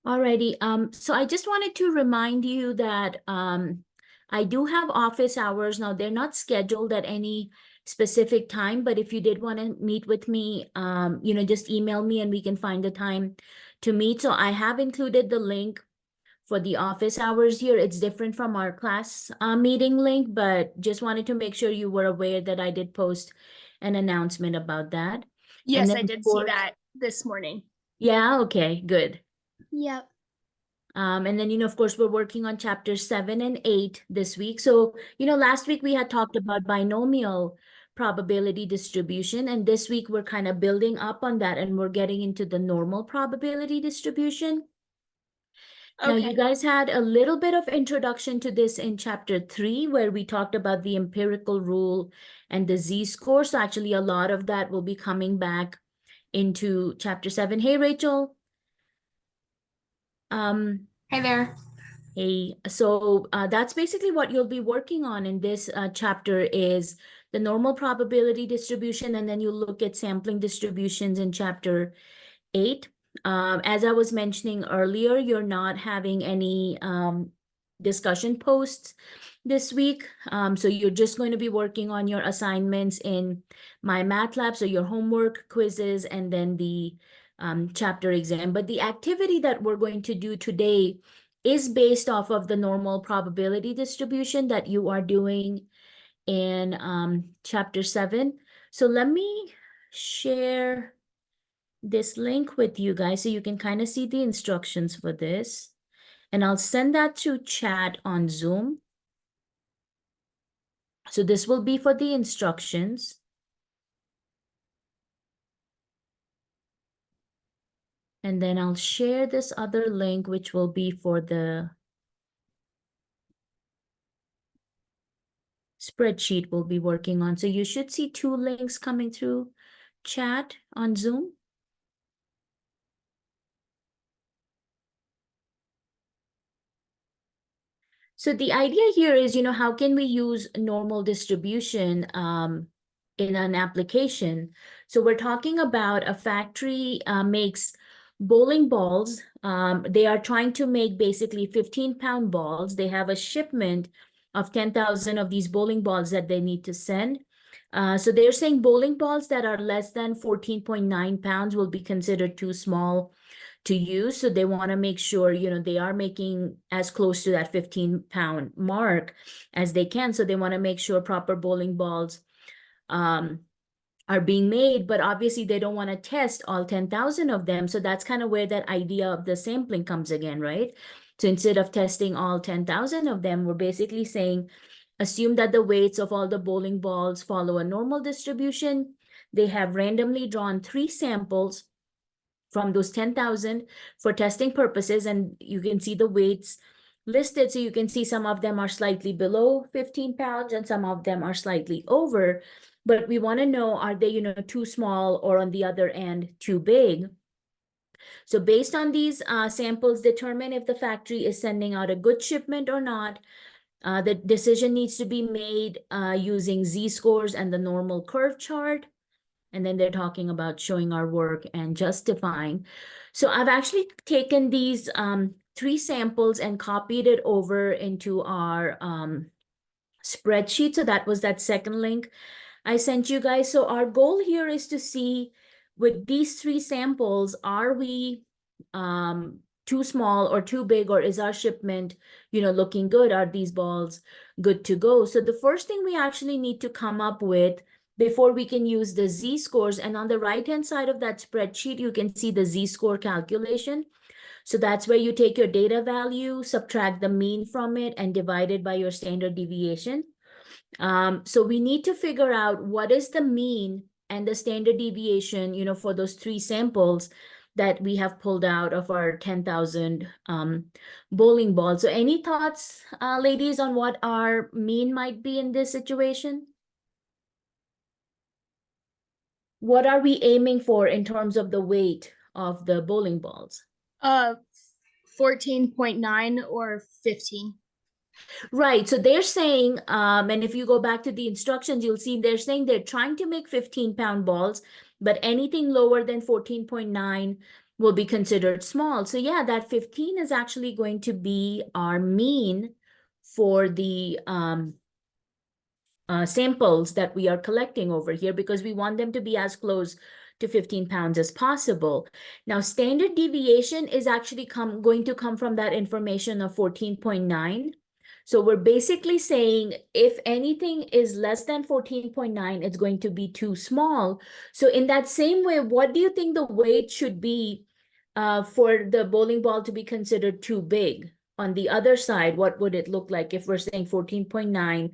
Alrighty, so I just wanted to remind you that I do have office hours now. They're not scheduled at any specific time, but if you did want to meet with me, just email me and we can find a time to meet. So I have included the link for the office hours here. It's different from our class meeting link, but just wanted to make sure you were aware that I did post an announcement about that. And Yes, then I of did see course, that this morning. yeah, okay, good. Yep. And then, of course, we're working on chapters 7 and 8 this week. So, last week we had talked about binomial probability distribution, and this week we're kind of building up on that and we're getting into the normal probability distribution. Now, you Okay. guys had a little bit of introduction to this in chapter 3, where we talked about the empirical rule and the z-score. So actually, a lot of that will be coming back into chapter 7. Hey, Rachel. Hey there. Hey, so that's basically what you'll be working on in this chapter is the normal probability distribution, and then you look at sampling distributions in chapter 8. As I was mentioning earlier, you're not having any discussion posts this week. So you're just going to be working on your assignments in MyMathLab, so your homework, quizzes, and then the chapter exam. But the activity that we're going to do today is based off of the normal probability distribution that you are doing in chapter 7. So let me share this link with you guys so you can kind of see the instructions for this. And I'll send that to chat on Zoom. So this will be for the instructions. And then I'll share this other link, which will be for the spreadsheet we'll be working on. So you should see 2 links coming through chat on Zoom. So the idea here is, how can we use normal distribution in an application? So we're talking about a factory makes bowling balls. They are trying to make basically 15-pound balls. They have a shipment of 10,000 of these bowling balls that they need to send. So they're saying bowling balls that are less than 14.9 pounds will be considered too small to use. So they want to make sure, they are making as close to that 15-pound mark as they can. So they want to make sure proper bowling balls are being made, but obviously they don't want to test all 10,000 of them. So that's kind of where that idea of the sampling comes again, right? So instead of testing all 10,000 of them, we're basically saying, assume that the weights of all the bowling balls follow a normal distribution. They have randomly drawn 3 samples from those 10,000 for testing purposes, and you can see the weights listed. So you can see some of them are slightly below 15 pounds and some of them are slightly over. But we want to know, are they, too small, or on the other end, too big? So based on these samples, determine if the factory is sending out a good shipment or not. The decision needs to be made using z-scores and the normal curve chart. And then they're talking about showing our work and justifying. So I've actually taken these 3 samples and copied it over into our spreadsheet. So that was that second link I sent you guys. So our goal here is to see, with these 3 samples, are we too small or too big, or is our shipment, looking good? Are these balls good to go? So the first thing we actually need to come up with before we can use the z-scores, and on the right-hand side of that spreadsheet, you can see the z-score calculation. So that's where you take your data value, subtract the mean from it, and divide it by your standard deviation. So we need to figure out what is the mean and the standard deviation, for those 3 samples that we have pulled out of our 10,000 bowling balls. So any thoughts, ladies, on what our mean might be in this situation? What are we aiming for in terms of the weight of the bowling balls? 14.9 or 15. Right. So they're saying, and if you go back to the instructions, you'll see they're saying they're trying to make 15-pound balls, but anything lower than 14.9 will be considered small. So yeah, that 15 is actually going to be our mean for the samples that we are collecting over here, because we want them to be as close to 15 pounds as possible. Now, standard deviation is actually going to come from that information of 14.9. So we're basically saying if anything is less than 14.9, it's going to be too small. So in that same way, what do you think the weight should be for the bowling ball to be considered too big? On the other side, what would it look like if we're saying 14.9,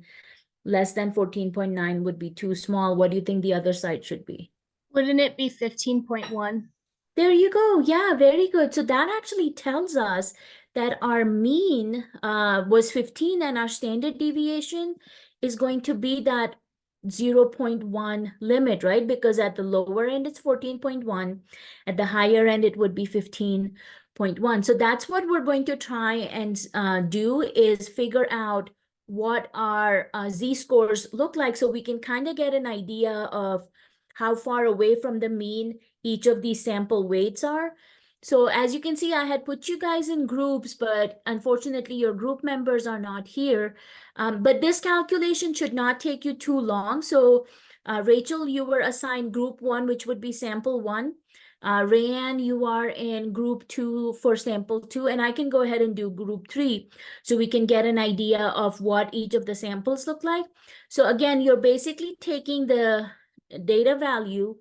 less than 14.9 would be too small? What do you think the other side should be? Wouldn't it be 15.1? There you go. Yeah, very good. So that actually tells us that our mean was 15 and our standard deviation is going to be that 0.1 limit, right? Because at the lower end, it's 14.1. At the higher end, it would be 15.1. So that's what we're going to try and do, is figure out what our z-scores look like, so we can kind of get an idea of how far away from the mean each of these sample weights are. So as you can see, I had put you guys in groups, but unfortunately your group members are not here. But this calculation should not take you too long. So Rachel, you were assigned group 1, which would be sample 1. Rayanne, you are in group 2 for sample 2, and I can go ahead and do group 3 so we can get an idea of what each of the samples look like. So again, you're basically taking the data value,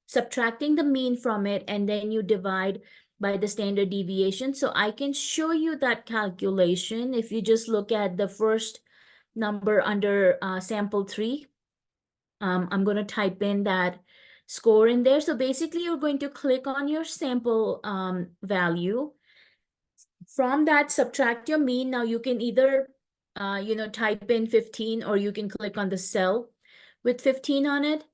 subtracting the mean from it, and then you divide by the standard deviation. So I can show you that calculation. If you just look at the first number under sample 3, I'm going to type in that score in there. So basically, you're going to click on your sample value. From that, subtract your mean. Now you can either type in 15, or you can click on the cell with 15 on it.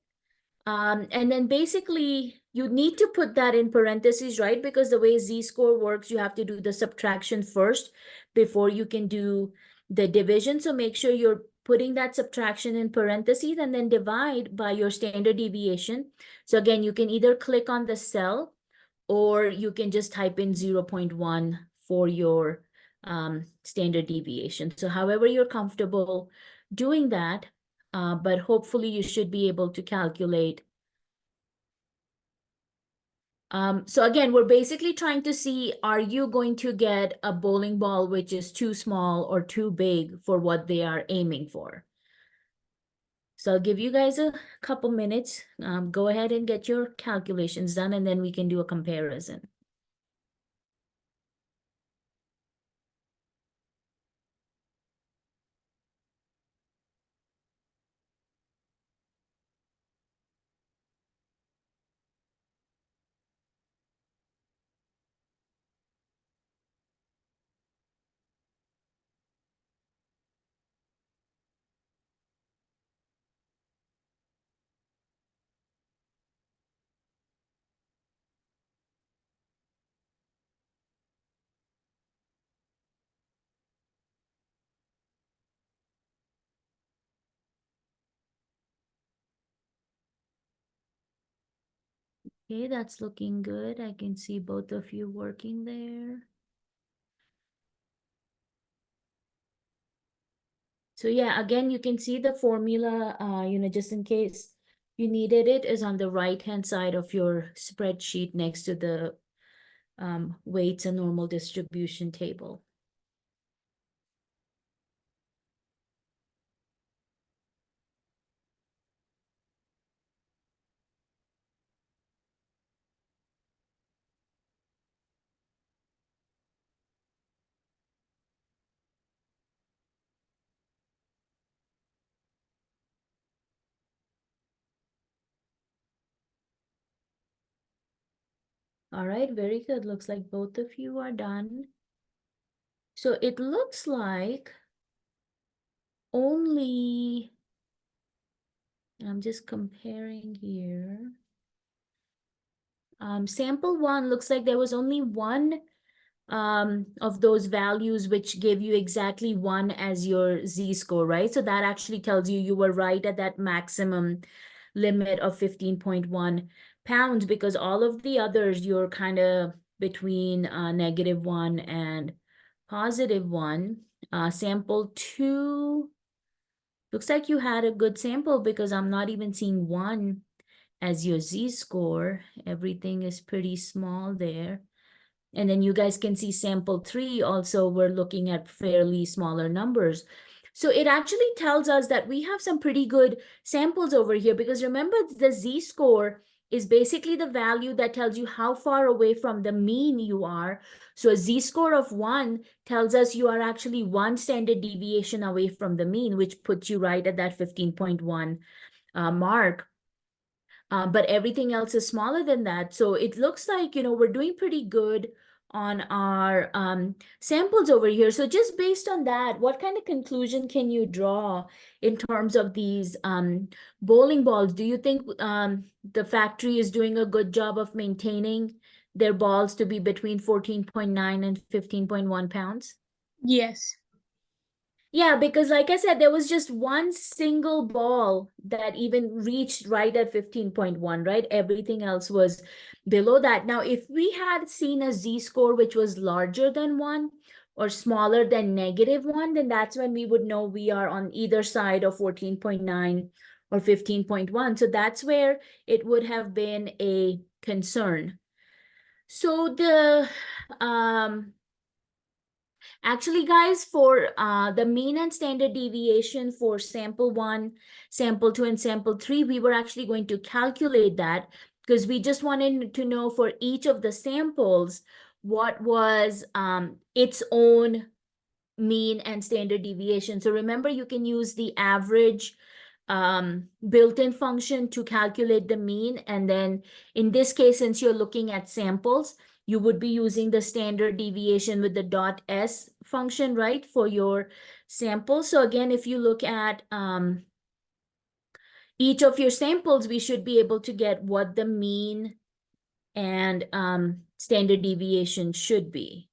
And then basically you need to put that in parentheses, right? Because the way z-score works, you have to do the subtraction first before you can do the division. So make sure you're putting that subtraction in parentheses and then divide by your standard deviation. So again, you can either click on the cell, or you can just type in 0.1 for your standard deviation. So however you're comfortable doing that, but hopefully you should be able to calculate. So again, we're basically trying to see, are you going to get a bowling ball which is too small or too big for what they are aiming for? So I'll give you guys a couple minutes. Go ahead and get your calculations done, and then we can do a comparison. Okay, that's looking good. I can see both of you working there. So yeah, again, you can see the formula, just in case you needed it, is on the right-hand side of your spreadsheet next to the weights and normal distribution table. All right, very good. Looks like both of you are done. So it looks like only, I'm just comparing here. Sample 1 looks like there was only one of those values which gave you exactly 1 as your z-score, right? So that actually tells you you were right at that maximum limit of 15.1 pounds, because all of the others, you're kind of between -1 and +1. Sample 2, looks like you had a good sample because I'm not even seeing 1 as your z-score. Everything is pretty small there. And then you guys can see sample 3 also, we're looking at fairly smaller numbers. So it actually tells us that we have some pretty good samples over here, because remember, the z-score is basically the value that tells you how far away from the mean you are. So a z-score of 1 tells us you are actually 1 standard deviation away from the mean, which puts you right at that 15.1 mark. But everything else is smaller than that. So it looks like, we're doing pretty good on our samples over here. So just based on that, what kind of conclusion can you draw in terms of these bowling balls? Do you think the factory is doing a good job of maintaining their balls to be between 14.9 and 15.1 pounds? Yes. Yeah, because like I said, there was just one single ball that even reached right at 15.1, right? Everything else was below that. Now, if we had seen a z-score which was larger than 1 or smaller than -1, then that's when we would know we are on either side of 14.9 or 15.1. So that's where it would have been a concern. So actually, guys, for the mean and standard deviation for sample 1, sample 2, and sample 3, we were actually going to calculate that because we just wanted to know for each of the samples what was its own mean and standard deviation. So remember, you can use the average built-in function to calculate the mean. And then in this case, since you're looking at samples, you would be using the standard deviation with the .s function, right, for your sample. So again, if you look at each of your samples, we should be able to get what the mean and standard deviation should be.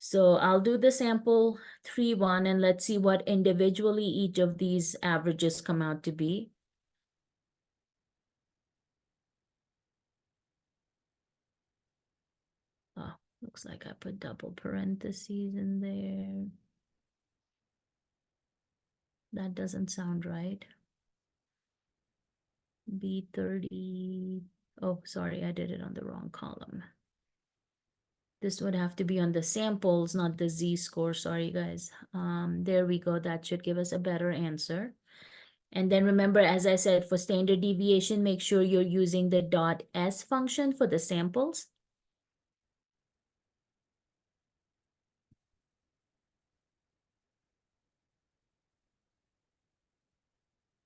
So I'll do the sample 3-1 and let's see what individually each of these averages come out to be. Oh, looks like I put double parentheses in there. That doesn't sound right. B30. Oh, sorry, I did it on the wrong column. This would have to be on the samples, not the z-score. Sorry, guys. There we go. That should give us a better answer. And then remember, as I said, for standard deviation, make sure you're using the .s function for the samples.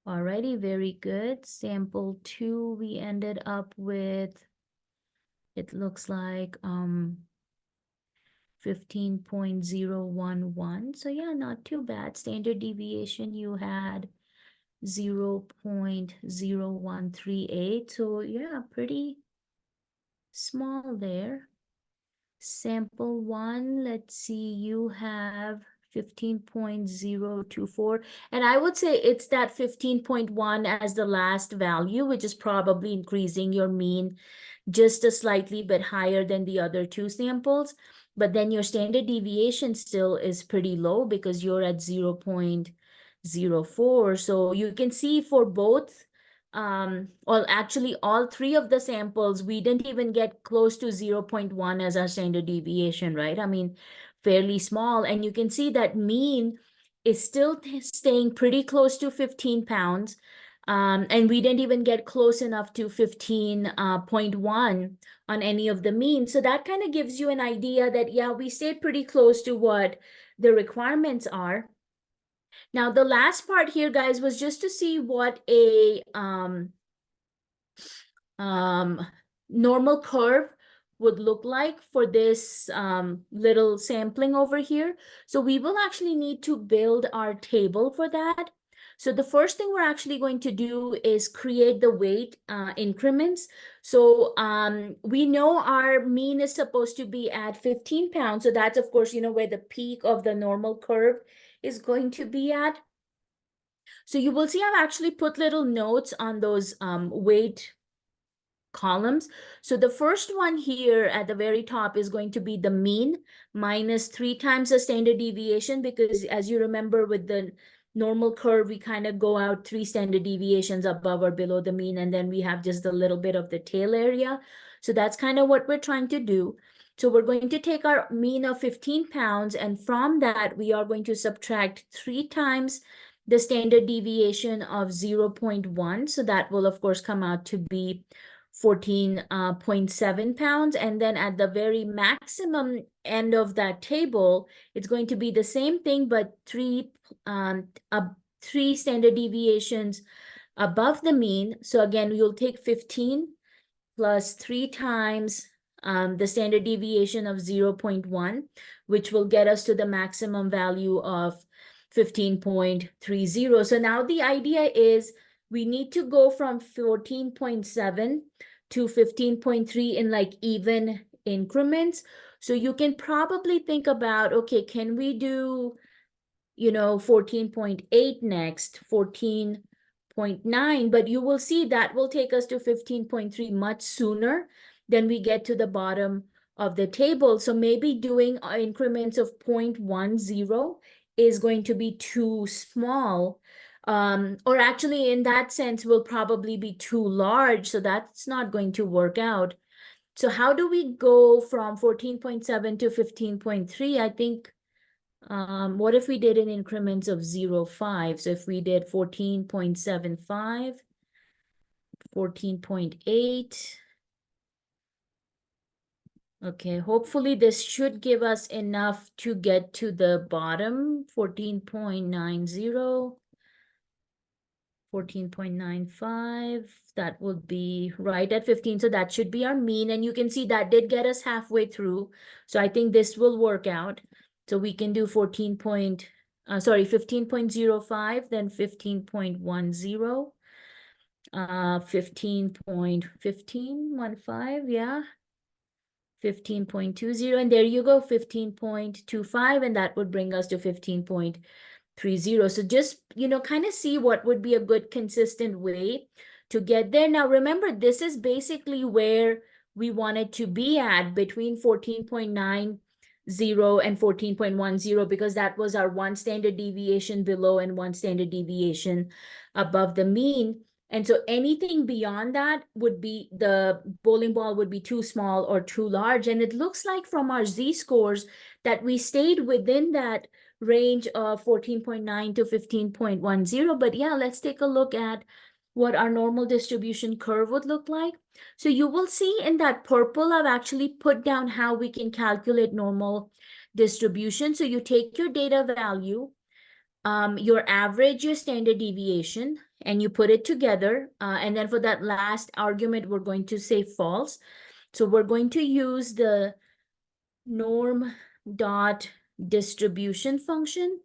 Alrighty, very good. Sample 2, we ended up with, it looks like 15.011. So yeah, not too bad. Standard deviation, you had 0.0138. So yeah, pretty small there. Sample 1, let's see, you have 15.024. And I would say it's that 15.1 as the last value, which is probably increasing your mean just a slightly bit higher than the other two samples. But then your standard deviation still is pretty low because you're at 0.04. So you can see for both, well, actually all 3 of the samples, we didn't even get close to 0.1 as our standard deviation, right? I mean, fairly small. And you can see that mean is still staying pretty close to 15 pounds. And we didn't even get close enough to 15.1 on any of the means. So that kind of gives you an idea that, yeah, we stayed pretty close to what the requirements are. Now, the last part here, guys, was just to see what a normal curve would look like for this little sampling over here. So we will actually need to build our table for that. So the first thing we're actually going to do is create the weight increments. So we know our mean is supposed to be at 15 pounds. So that's, of course, where the peak of the normal curve is going to be at. So you will see I've actually put little notes on those weight columns. So the first one here at the very top is going to be the mean minus 3 times the standard deviation, because as you remember with the normal curve, we kind of go out 3 standard deviations above or below the mean, and then we have just a little bit of the tail area. So that's kind of what we're trying to do. So we're going to take our mean of 15 pounds, and from that, we are going to subtract 3 times the standard deviation of 0.1. So that will, of course, come out to be 14.7 pounds. And then at the very maximum end of that table, it's going to be the same thing, but three standard deviations above the mean. So again, you'll take 15 plus 3 times the standard deviation of 0.1, which will get us to the maximum value of 15.30. So now the idea is we need to go from 14.7 to 15.3 in like even increments. So you can probably think about, okay, can we do, 14.8 next, 14.9, but you will see that will take us to 15.3 much sooner than we get to the bottom of the table. So maybe doing increments of 0.10 is going to be too small. Or actually, in that sense, will probably be too large. So that's not going to work out. So how do we go from 14.7 to 15.3? I think, what if we did in increments of 0.5? So if we did 14.75, 14.8. Okay, hopefully this should give us enough to get to the bottom, 14.90, 14.95. That would be right at 15. So that should be our mean. And you can see that did get us halfway through. So I think this will work out. So we can do 15.05, then 15.10, 15.15, yeah. 15.20, and there you go, 15.25, and that would bring us to 15.30. So just, kind of see what would be a good consistent way to get there. Now, remember, this is basically where we wanted to be at, between 14.90 and 14.10, because that was our 1 standard deviation below and 1 standard deviation above the mean. And so anything beyond that would be, the bowling ball would be too small or too large. And it looks like from our z-scores that we stayed within that range of 14.9 to 15.10. But yeah, let's take a look at what our normal distribution curve would look like. So you will see in that purple, I've actually put down how we can calculate normal distribution. So you take your data value, your average, your standard deviation, and you put it together. And then for that last argument, we're going to say false. So we're going to use the norm dot distribution function.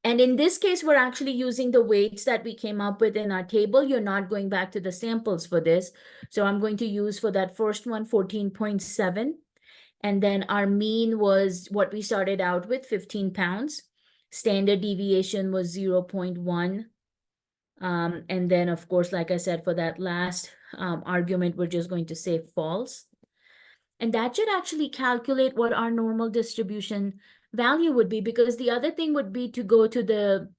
And in this case, we're actually using the weights that we came up with in our table. You're not going back to the samples for this. So I'm going to use for that first one, 14.7. And then our mean was what we started out with, 15 pounds. Standard deviation was 0.1. And then, of course, like I said, for that last argument, we're just going to say false. And that should actually calculate what our normal distribution value would be, because the other thing would be to go to the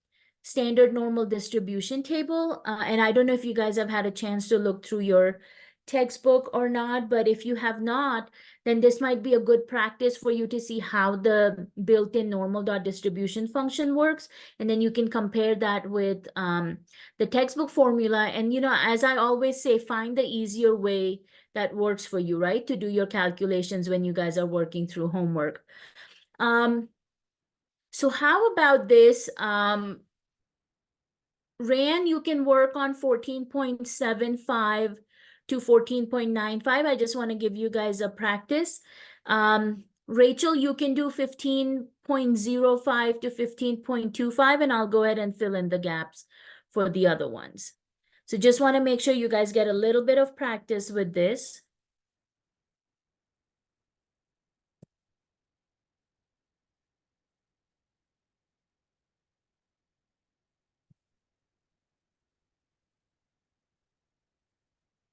standard normal distribution table. And I don't know if you guys have had a chance to look through your textbook or not, but if you have not, then this might be a good practice for you to see how the built-in normal dot distribution function works. And then you can compare that with the textbook formula. And, as I always say, find the easier way that works for you, right? To do your calculations when you guys are working through homework. So how about this? Ran, you can work on 14.75 to 14.95. I just want to give you guys a practice. Rachel, you can do 15.05 to 15.25, and I'll go ahead and fill in the gaps for the other ones. So just want to make sure you guys get a little bit of practice with this.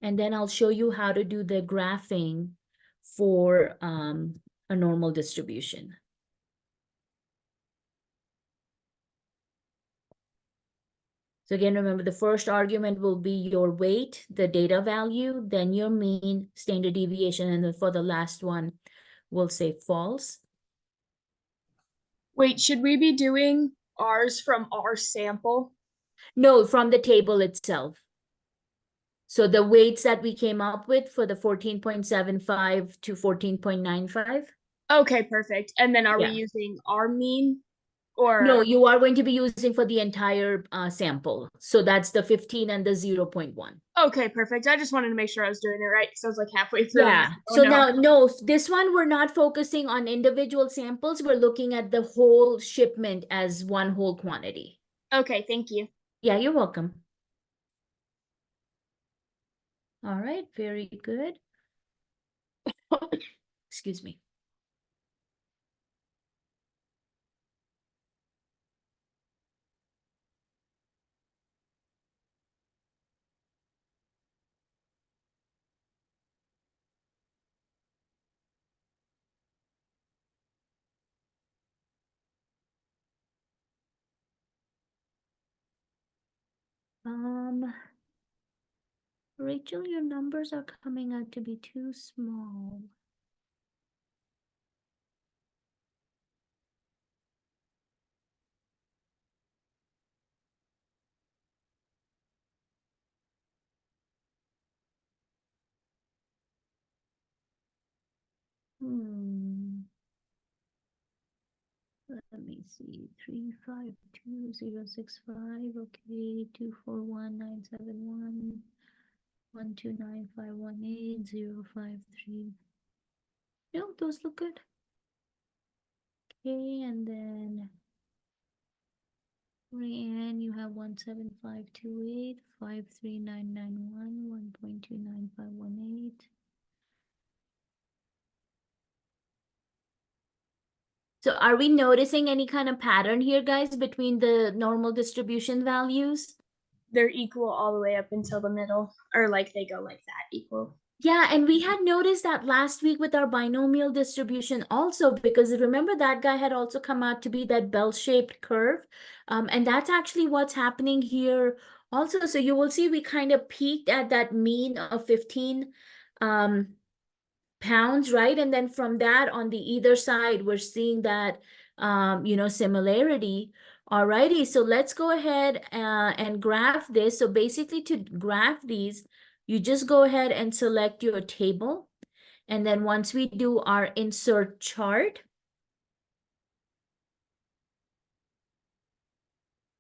And then I'll show you how to do the graphing for a normal distribution. So again, remember the first argument will be your weight, the data value, then your mean, standard deviation, and then for the last one, we'll say false. Wait, should we be doing ours from our sample? No, from the table itself. So the weights that we came up with for the 14.75 to 14.95. Okay, perfect. And then are we Yeah. using our mean or? No, you are going to be using for the entire sample. So that's the 15 and the 0.1. Okay, perfect. I just wanted to make sure I was doing it right because I was like halfway through. and I Yeah. was like, oh, So no. now, no, this one we're not focusing on individual samples. We're looking at the whole shipment as one whole quantity. Okay, thank you. Yeah, you're welcome. All right, very good. Excuse me. Rachel, your numbers are coming out to be too small. Let me see. 352,065. Okay. 241,971. 129,518,053. No, those look good. Okay, and then Rayanne, you have 17528, 53991, 1.29518. So are we noticing any kind of pattern here, guys, between the normal distribution values? They're equal all the way up until the middle, or like they go like that, equal. Yeah, and we had noticed that last week with our binomial distribution also, because remember that guy had also come out to be that bell-shaped curve. And that's actually what's happening here also. So you will see we kind of peaked at that mean of 15 pounds, right? And then from that on the either side, we're seeing that, similarity. Alrighty, so let's go ahead and graph this. So basically to graph these, you just go ahead and select your table. And then once we do our insert chart,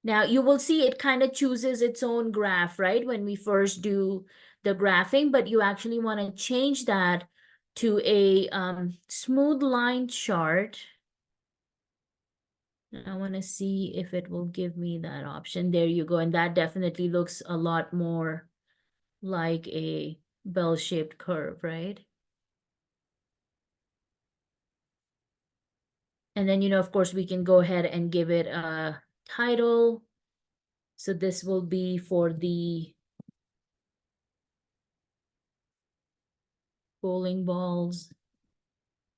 now you will see it kind of chooses its own graph, right? When we first do the graphing, but you actually want to change that to a smooth line chart. I want to see if it will give me that option. There you go. And that definitely looks a lot more like a bell-shaped curve, right? And then, of course, we can go ahead and give it a title. So this will be for the bowling balls.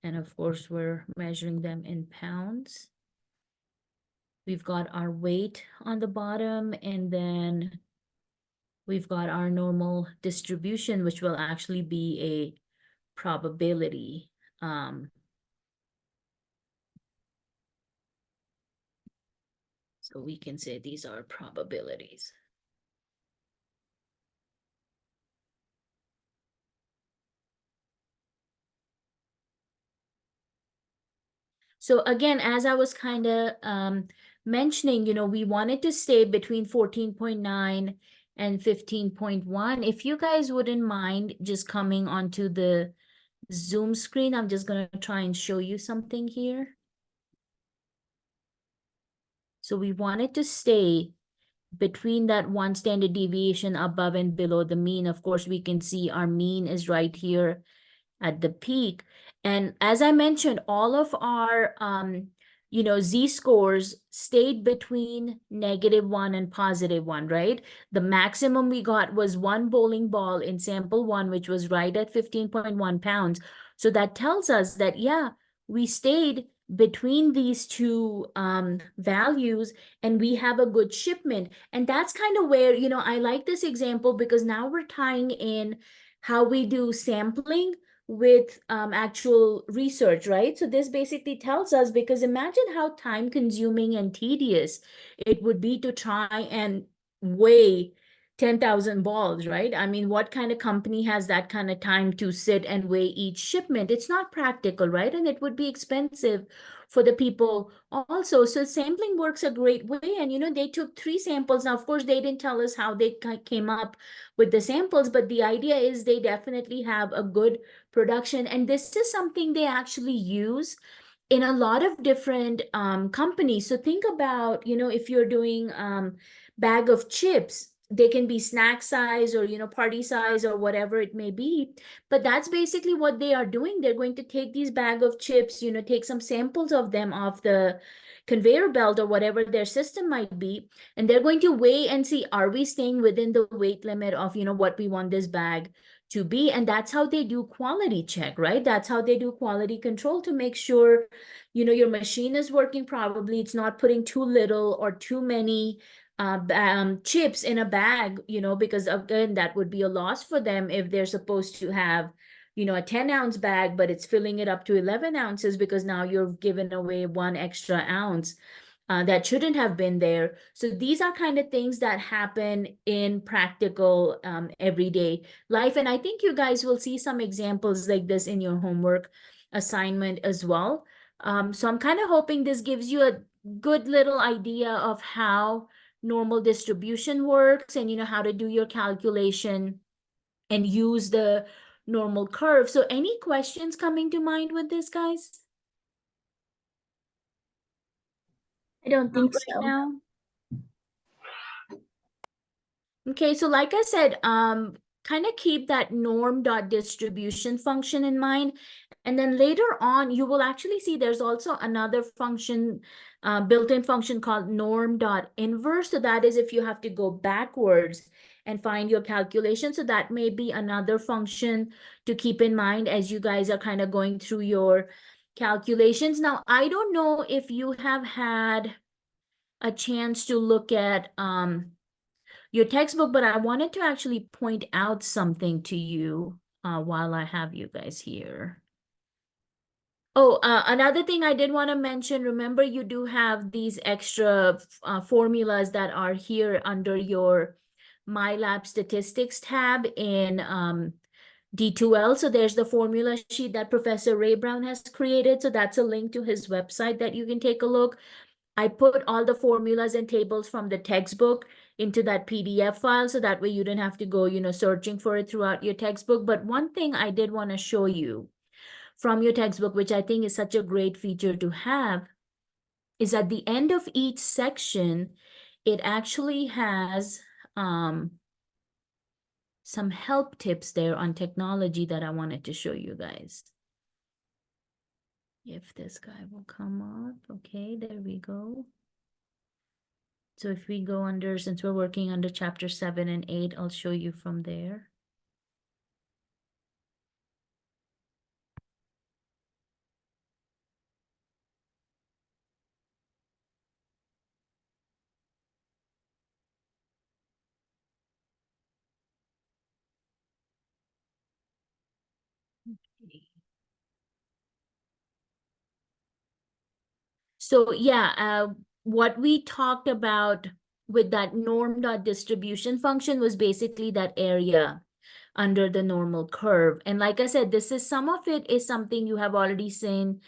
And of course, we're measuring them in pounds. We've got our weight on the bottom, and then we've got our normal distribution, which will actually be a probability. So we can say these are probabilities. So again, as I was kind of mentioning, we wanted to stay between 14.9 and 15.1. If you guys wouldn't mind just coming onto the Zoom screen, I'm just going to try and show you something here. So we wanted to stay between that one standard deviation above and below the mean. Of course, we can see our mean is right here at the peak. And as I mentioned, all of our z-scores stayed between -1 and +1, right? The maximum we got was one bowling ball in sample one, which was right at 15.1 pounds. So that tells us that, yeah, we stayed between these two values and we have a good shipment. And that's kind of where, I like this example because now we're tying in how we do sampling with actual research, right? So this basically tells us, because imagine how time consuming and tedious it would be to try and weigh 10,000 balls, right? I mean, what kind of company has that kind of time to sit and weigh each shipment? It's not practical, right? And it would be expensive for the people also. So sampling works a great way. And, they took 3 samples. Now, of course, they didn't tell us how they came up with the samples, but the idea is they definitely have a good production. And this is something they actually use in a lot of different companies. So think about, if you're doing bag of chips, they can be snack size or, party size or whatever it may be. But that's basically what they are doing. They're going to take these bag of chips, take some samples of them off the conveyor belt or whatever their system might be, and they're going to weigh and see, are we staying within the weight limit of, what we want this bag to be? And that's how they do quality check, right? That's how they do quality control to make sure, your machine is working properly. It's not putting too little or too many chips in a bag, because again, that would be a loss for them if they're supposed to have, a 10-ounce bag, but it's filling it up to 11 ounces because now you're giving away 1 extra ounce. That shouldn't have been there. So these are kind of things that happen in practical everyday life. And I think you guys will see some examples like this in your homework assignment as well. So I'm kind of hoping this gives you a good little idea of how normal distribution works and, how to do your calculation and use the normal curve. So any questions coming to mind with this, guys? I don't think Right so. now? Okay, so like I said, kind of keep that norm dot distribution function in mind. And then later on, you will actually see there's also another function, built-in function called norm dot inverse. So that is if you have to go backwards and find your calculation. So that may be another function to keep in mind as you guys are kind of going through your calculations. Now, I don't know if you have had a chance to look at your textbook, but I wanted to actually point out something to you while I have you guys here. Oh, another thing I did want to mention, remember you do have these extra formulas that are here under your MyLab Statistics tab in D2L. So there's the formula sheet that Professor Ray Brown has created. So that's a link to his website that you can take a look. I put all the formulas and tables from the textbook into that PDF file, so that way you don't have to go, searching for it throughout your textbook. But one thing I did want to show you from your textbook, which I think is such a great feature to have, is at the end of each section, it actually has some help tips there on technology that I wanted to show you guys. If this guy will come up. Okay, there we go. So if we go under, since we're working under chapter 7 and 8, I'll show you from there. So yeah, what we talked about with that norm dot distribution function was basically that area under the normal curve. And like I said, this is, some of it is something you have already seen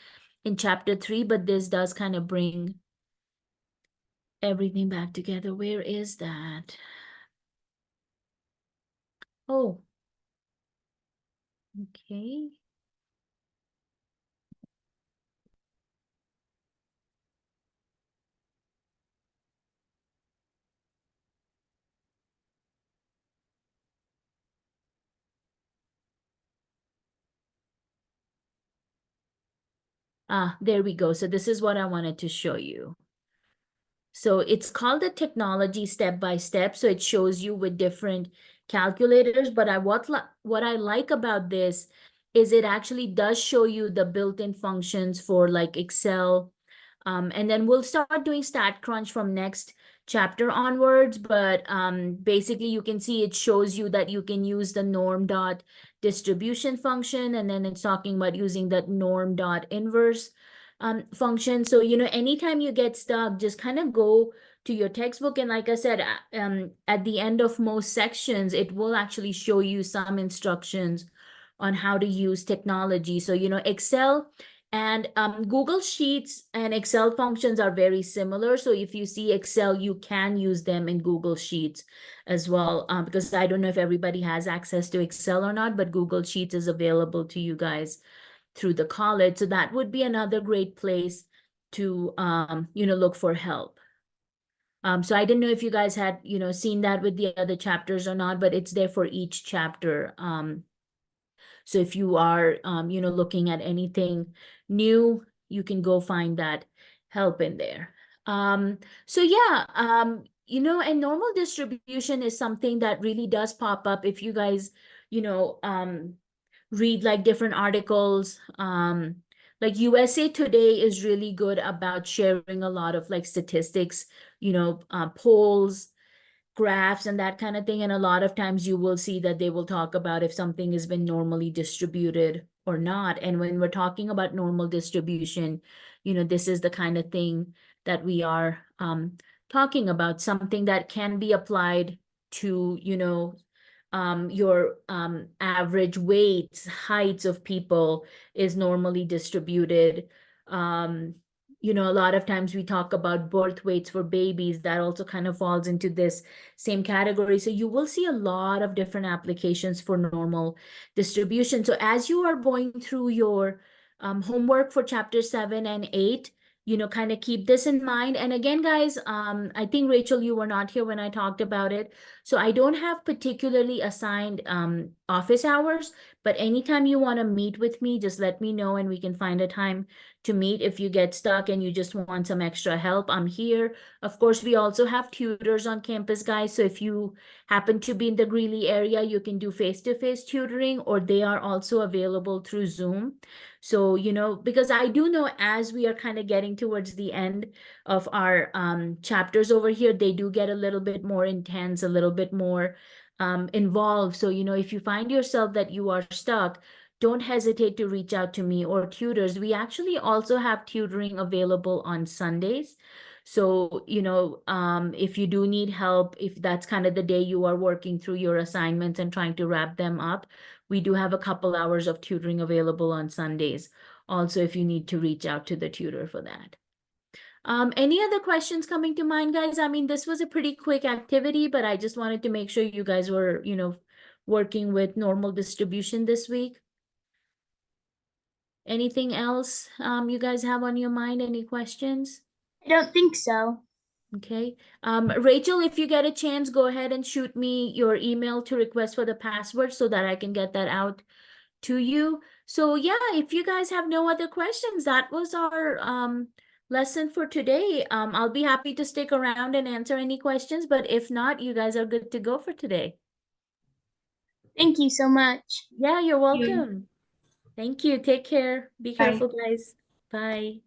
in chapter 3, but this does kind of bring everything back together. Where is that? Oh, okay. There we go. So this is what I wanted to show you. So it's called the technology step by step. So it shows you with different calculators. But what I like about this is it actually does show you the built-in functions for like Excel. And then we'll start doing StatCrunch from next chapter onwards. But basically you can see it shows you that you can use the norm dot distribution function. And then it's talking about using that norm dot inverse function. So, anytime you get stuck, just kind of go to your textbook. And like I said, at the end of most sections, it will actually show you some instructions on how to use technology. So, Excel and Google Sheets and Excel functions are very similar. So if you see Excel, you can use them in Google Sheets as well. Because I don't know if everybody has access to Excel or not, but Google Sheets is available to you guys through the college. So that would be another great place to, look for help. So I didn't know if you guys had, seen that with the other chapters or not, but it's there for each chapter. So if you are, looking at anything new, you can go find that help in there. So yeah, and normal distribution is something that really does pop up if you guys, read like different articles. Like USA Today is really good about sharing a lot of like statistics, polls, graphs and that kind of thing. And a lot of times you will see that they will talk about if something has been normally distributed or not. And when we're talking about normal distribution, this is the kind of thing that we are talking about, something that can be applied to, your average weights, heights of people is normally distributed. A lot of times we talk about birth weights for babies, that also kind of falls into this same category. So you will see a lot of different applications for normal distribution. So as you are going through your homework for chapter 7 and 8, kind of keep this in mind. And again, guys, I think Rachel, you were not here when I talked about it. So I don't have particularly assigned office hours, but anytime you want to meet with me, just let me know and we can find a time to meet. If you get stuck and you just want some extra help, I'm here. Of course, we also have tutors on campus, guys. So if you happen to be in the Greeley area, you can do face-to-face tutoring, or they are also available through Zoom. So, because I do know as we are kind of getting towards the end of our chapters over here, they do get a little bit more intense, a little bit more involved. So, if you find yourself that you are stuck, don't hesitate to reach out to me or tutors. We actually also have tutoring available on Sundays. So, if you do need help, if that's kind of the day you are working through your assignments and trying to wrap them up, we do have a couple hours of tutoring available on Sundays. Also, if you need to reach out to the tutor for that. Any other questions coming to mind, guys? I mean, this was a pretty quick activity, but I just wanted to make sure you guys were, working with normal distribution this week. Anything else you guys have on your mind? Any questions? I don't think so. Okay. Rachel, if you get a chance, go ahead and shoot me your email to request for the password so that I can get that out to you. So yeah, if you guys have no other questions, that was our lesson for today. I'll be happy to stick around and answer any questions, but if not, you guys are good to go for today. Thank you so much. Yeah, you're you. welcome. Thank you. Take care. Be Bye. careful, guys. Bye.